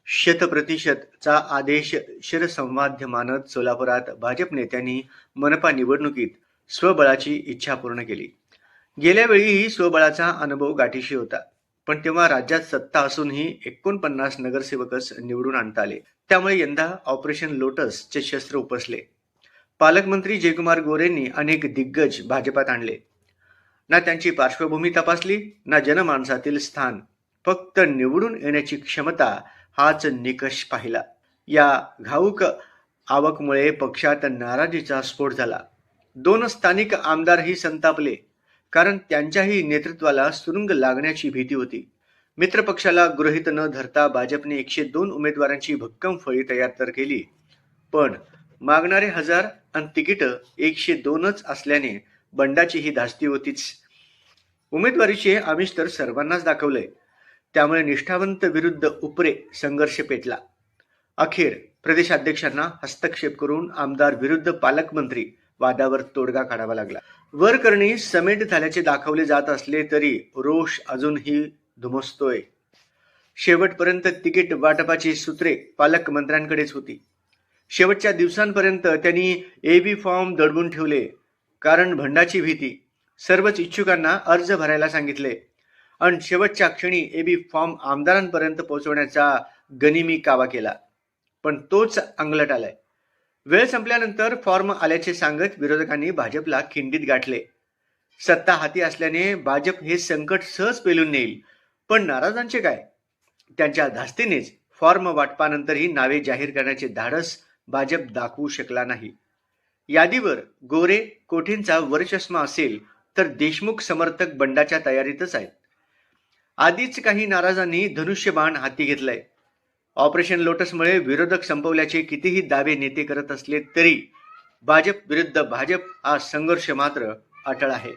शतप्रतिशतचा आदेश शिरसंवाद्य मानत सोलापुरात भाजप नेत्यांनी मनपा निवडणुकीत स्वबळाची इच्छा पूर्ण केली. गेल्या वेळीही स्वबळाचा अनुभव गाठीशी होता, पण तेव्हा राज्यात सत्ता असूनही 49 नगरसेवकच निवडून आणता आले. त्यामुळे यंदा ऑपरेशन लोटसचे शस्त्र उपसले. पालकमंत्री जयकुमार गोरेंनी अनेक दिग्गज भाजपात आणले. ना त्यांची पार्श्वभूमी तपासली, ना जनमानसातील स्थान, फक्त निवडून येण्याची क्षमता हाच निकष पाहिला. या घाऊक आवकमुळे पक्षात नाराजीचा स्फोट झाला. 2 स्थानिक आमदारही संतापले, कारण त्यांच्याही नेतृत्वाला सुरुंग लागण्याची भीती होती. मित्रपक्षाला गृहीत न धरता भाजपने 102 उमेदवारांची भक्कम फळी तयार तर केली, पण मागणारे 1000 आणि तिकीट 102च असल्याने बंडाची ही धास्ती होतीच. उमेदवारीचे आमिष तर सर्वांनाच दाखवलंय, त्यामुळे निष्ठावंत विरुद्ध उपरे संघर्ष पेटला. अखेर प्रदेशाध्यक्षांना हस्तक्षेप करून आमदार विरुद्ध पालकमंत्री वादावर तोडगा काढावा लागला. वरकरणी समेट झाल्याचे दाखवले जात असले तरी रोष अजूनही धुमसतोय. शेवटपर्यंत तिकीट वाटपाची सूत्रे पालकमंत्र्यांकडेच होती. शेवटच्या दिवसांपर्यंत त्यांनी एबी फॉर्म दडवून ठेवले, कारण भंडाची भीती. सर्वच इच्छुकांना अर्ज भरायला सांगितले आणि शेवटच्या क्षणी एबी फॉर्म आमदारांपर्यंत पोहोचवण्याचा गनिमी कावा केला, पण तोच अंगलट आलाय. वेळ संपल्यानंतर फॉर्म आल्याचे सांगत विरोधकांनी भाजपला खिंडीत गाठले. सत्ता हाती असल्याने भाजप हे संकट सहज पेलून नेईल, पण नाराजांचे काय? त्यांच्या धास्तीनेच फॉर्म वाटपानंतरही नावे जाहीर करण्याचे धाडस भाजप दाखवू शकला नाही. यादीवर गोरे कोठेंचा वरचष्मा असेल तर देशमुख समर्थक बंडाच्या तयारीतच आहेत. आधीच काही नाराजांनी धनुष्यबाण हाती घेतलाय. ऑपरेशन लोटसमुळे विरोधक संपवल्याचे कितीही दावे नेते करत असले तरी भाजप विरुद्ध भाजप हा संघर्ष मात्र अटळ आहे.